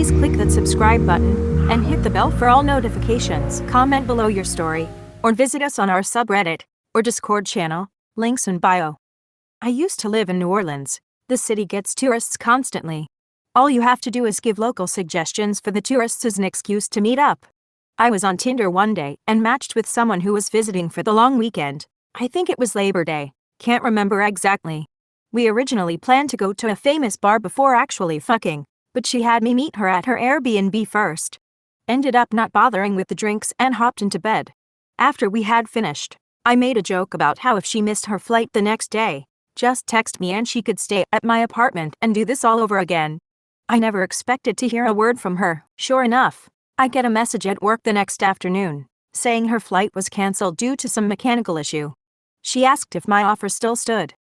please click that subscribe button and hit the bell for all notifications. Comment below your story, or visit us on our subreddit or Discord channel, links in bio. I used to live in New Orleans. The city gets tourists constantly. All you have to do is give local suggestions for the tourists as an excuse to meet up. I was on Tinder one day and matched with someone who was visiting for the long weekend. I think it was Labor Day. Can't remember exactly. We originally planned to go to a famous bar before actually fucking, but she had me meet her at her Airbnb first. Ended up not bothering with the drinks and hopped into bed. After we had finished, I made a joke about how if she missed her flight the next day, just text me and she could stay at my apartment and do this all over again. I never expected to hear a word from her. Sure enough, I get a message at work the next afternoon, saying her flight was cancelled due to some mechanical issue. She asked if my offer still stood.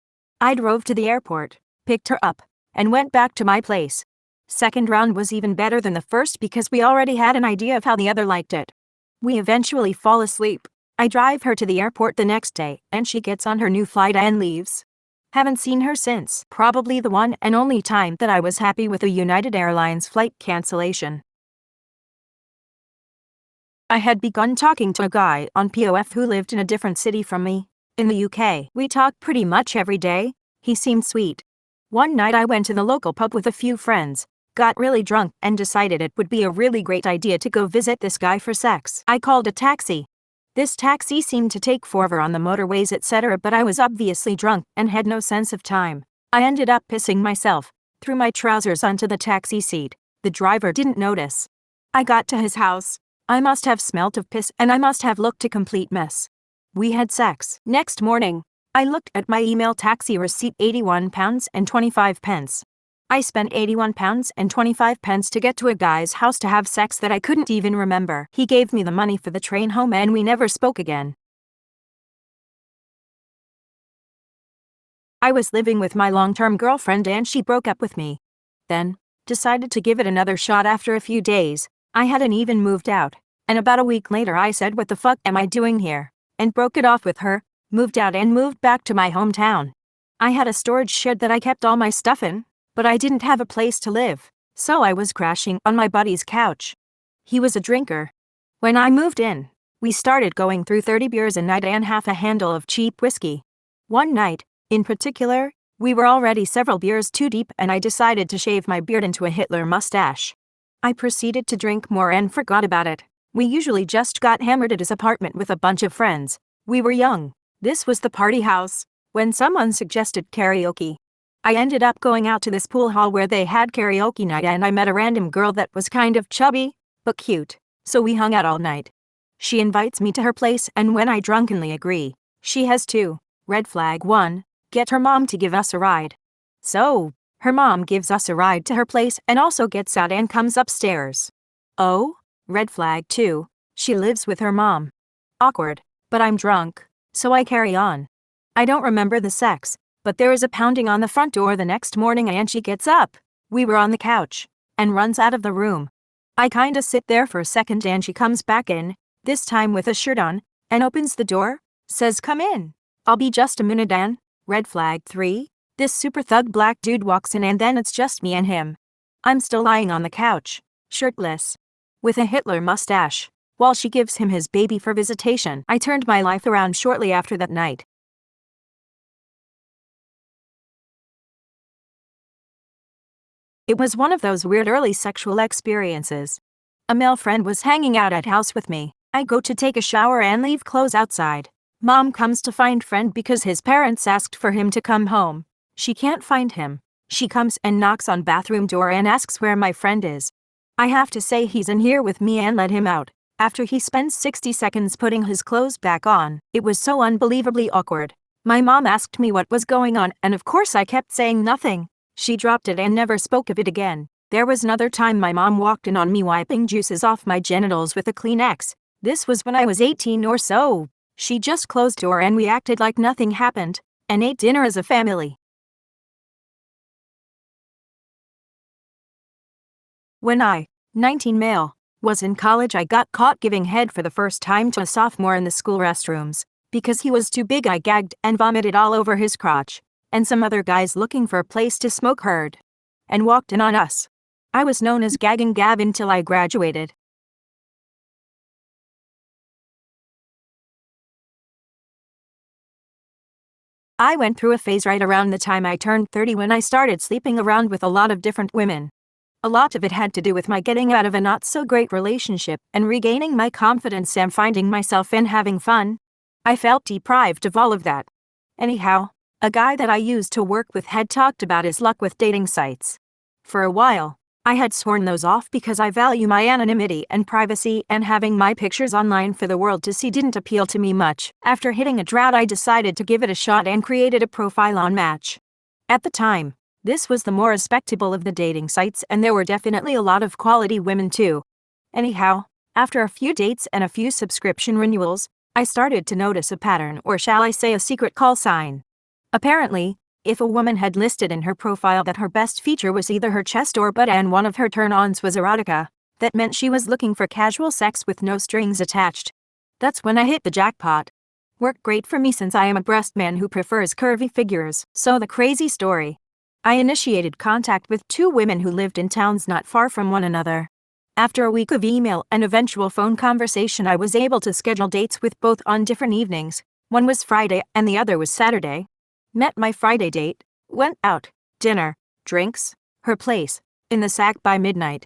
I drove to the airport, picked her up, and went back to my place. Second round was even better than the first because we already had an idea of how the other liked it. We eventually fall asleep. I drive her to the airport the next day and she gets on her new flight and leaves. Haven't seen her since. Probably the one and only time that I was happy with a United Airlines flight cancellation. I had begun talking to a guy on POF who lived in a different city from me, in the UK. We talked pretty much every day. He seemed sweet. One night I went to the local pub with a few friends, got really drunk and decided it would be a really great idea to go visit this guy for sex. I called a taxi. This taxi seemed to take forever on the motorways etc., but I was obviously drunk and had no sense of time. I ended up pissing myself, threw my trousers onto the taxi seat. The driver didn't notice. I got to his house. I must have smelt of piss and I must have looked a complete mess. We had sex. Next morning, I looked at my email taxi receipt, £81.25. I spent £81.25 to get to a guy's house to have sex that I couldn't even remember. He gave me the money for the train home and we never spoke again. I was living with my long-term girlfriend and she broke up with me. Then, decided to give it another shot. After a few days, I hadn't even moved out, and about a week later I said, "What the fuck am I doing here?" and broke it off with her, moved out and moved back to my hometown. I had a storage shed that I kept all my stuff in, but I didn't have a place to live, so I was crashing on my buddy's couch. He was a drinker. When I moved in, we started going through 30 beers a night and half a handle of cheap whiskey. One night, in particular, we were already several beers too deep and I decided to shave my beard into a Hitler mustache. I proceeded to drink more and forgot about it. We usually just got hammered at his apartment with a bunch of friends. We were young. This was the party house, when someone suggested karaoke. I ended up going out to this pool hall where they had karaoke night and I met a random girl that was kind of chubby, but cute, so we hung out all night. She invites me to her place and when I drunkenly agree, she has two. Red flag 1, get her mom to give us a ride. So, her mom gives us a ride to her place and also gets out and comes upstairs. Oh, red flag 2, she lives with her mom. Awkward, but I'm drunk, so I carry on. I don't remember the sex, but there is a pounding on the front door the next morning and she gets up. We were on the couch, and runs out of the room. I kinda sit there for a second and she comes back in, this time with a shirt on, and opens the door, says, "Come in. I'll be just a minute." And, red flag 3, this super thug black dude walks in and then it's just me and him. I'm still lying on the couch, shirtless, with a Hitler mustache, while she gives him his baby for visitation. I turned my life around shortly after that night. It was one of those weird early sexual experiences. A male friend was hanging out at house with me. I go to take a shower and leave clothes outside. Mom comes to find friend because his parents asked for him to come home. She can't find him. She comes and knocks on bathroom door and asks where my friend is. I have to say he's in here with me and let him out. After he spends 60 seconds putting his clothes back on, it was so unbelievably awkward. My mom asked me what was going on and of course I kept saying nothing. She dropped it and never spoke of it again. There was another time my mom walked in on me wiping juices off my genitals with a Kleenex. This was when I was 18 or so. She just closed door and we acted like nothing happened, and ate dinner as a family. When I, 19 male, was in college I got caught giving head for the first time to a sophomore in the school restrooms. Because he was too big I gagged and vomited all over his crotch. And some other guys looking for a place to smoke heard and walked in on us. I was known as Gagging Gab until I graduated. I went through a phase right around the time I turned 30 when I started sleeping around with a lot of different women. A lot of it had to do with my getting out of a not-so-great relationship and regaining my confidence and finding myself and having fun. I felt deprived of all of that. Anyhow, a guy that I used to work with had talked about his luck with dating sites. For a while, I had sworn those off because I value my anonymity and privacy, and having my pictures online for the world to see didn't appeal to me much. After hitting a drought, I decided to give it a shot and created a profile on Match. At the time, this was the more respectable of the dating sites, and there were definitely a lot of quality women too. Anyhow, after a few dates and a few subscription renewals, I started to notice a pattern, or shall I say a secret call sign. Apparently, if a woman had listed in her profile that her best feature was either her chest or butt and one of her turn-ons was erotica, that meant she was looking for casual sex with no strings attached. That's when I hit the jackpot. Worked great for me since I am a breast man who prefers curvy figures. So the crazy story. I initiated contact with two women who lived in towns not far from one another. After a week of email and eventual phone conversation, I was able to schedule dates with both on different evenings. One was Friday and the other was Saturday. Met my Friday date, went out, dinner, drinks, her place, in the sack by midnight.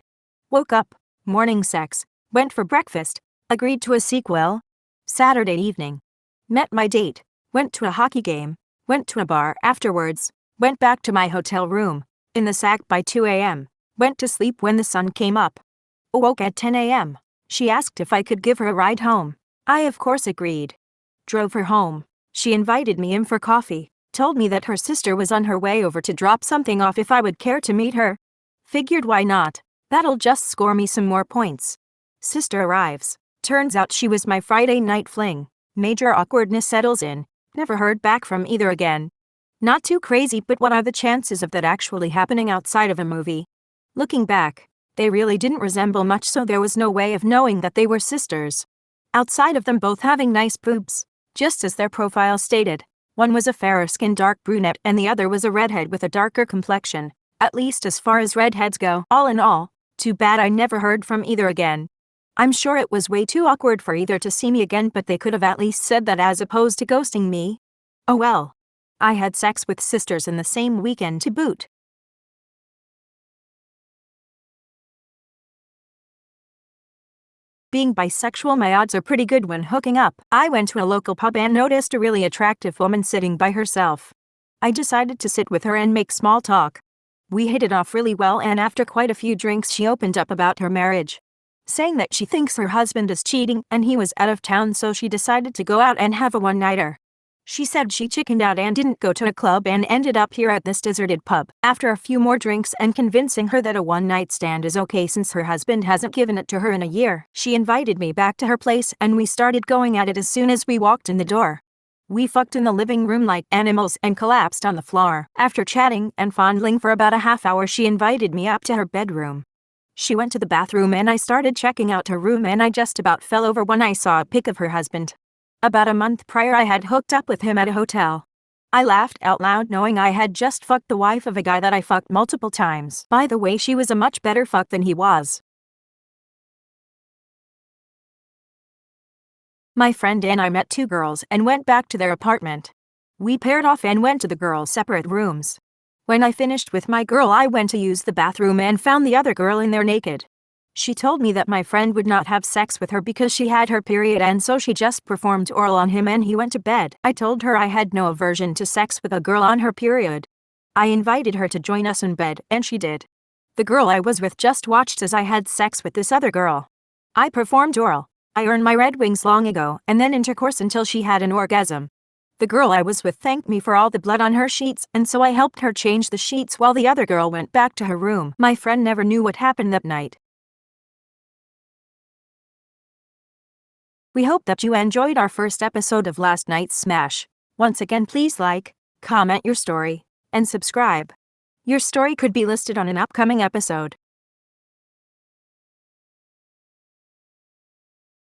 Woke up, morning sex, went for breakfast, agreed to a sequel. Saturday evening. Met my date, went to a hockey game, went to a bar afterwards, went back to my hotel room, in the sack by 2 a.m., went to sleep when the sun came up. Awoke at 10 a.m. She asked if I could give her a ride home. I of course agreed. Drove her home. She invited me in for coffee. Told me that her sister was on her way over to drop something off if I would care to meet her. Figured why not, that'll just score me some more points. Sister arrives. Turns out she was my Friday night fling. Major awkwardness settles in. Never heard back from either again. Not too crazy, but what are the chances of that actually happening outside of a movie? Looking back, they really didn't resemble much, so there was no way of knowing that they were sisters. Outside of them both having nice boobs, just as their profile stated. One was a fairer-skinned dark brunette and the other was a redhead with a darker complexion, at least as far as redheads go. All in all, too bad I never heard from either again. I'm sure it was way too awkward for either to see me again, but they could have at least said that as opposed to ghosting me. Oh well. I had sex with sisters in the same weekend to boot. Being bisexual, my odds are pretty good when hooking up. I went to a local pub and noticed a really attractive woman sitting by herself. I decided to sit with her and make small talk. We hit it off really well, and after quite a few drinks she opened up about her marriage, saying that she thinks her husband is cheating and he was out of town, so she decided to go out and have a one-nighter. She said she chickened out and didn't go to a club and ended up here at this deserted pub. After a few more drinks and convincing her that a one-night stand is okay since her husband hasn't given it to her in a year, she invited me back to her place and we started going at it as soon as we walked in the door. We fucked in the living room like animals and collapsed on the floor. After chatting and fondling for about a half hour, she invited me up to her bedroom. She went to the bathroom and I started checking out her room, and I just about fell over when I saw a pic of her husband. About a month prior, I had hooked up with him at a hotel. I laughed out loud knowing I had just fucked the wife of a guy that I fucked multiple times. By the way, she was a much better fuck than he was. My friend and I met two girls and went back to their apartment. We paired off and went to the girls' separate rooms. When I finished with my girl, I went to use the bathroom and found the other girl in there naked. She told me that my friend would not have sex with her because she had her period, and so she just performed oral on him and he went to bed. I told her I had no aversion to sex with a girl on her period. I invited her to join us in bed and she did. The girl I was with just watched as I had sex with this other girl. I performed oral. I earned my Red Wings long ago, and then intercourse until she had an orgasm. The girl I was with thanked me for all the blood on her sheets, and so I helped her change the sheets while the other girl went back to her room. My friend never knew what happened that night. We hope that you enjoyed our first episode of Last Night's Smash. Once again, please like, comment your story, and subscribe. Your story could be listed on an upcoming episode.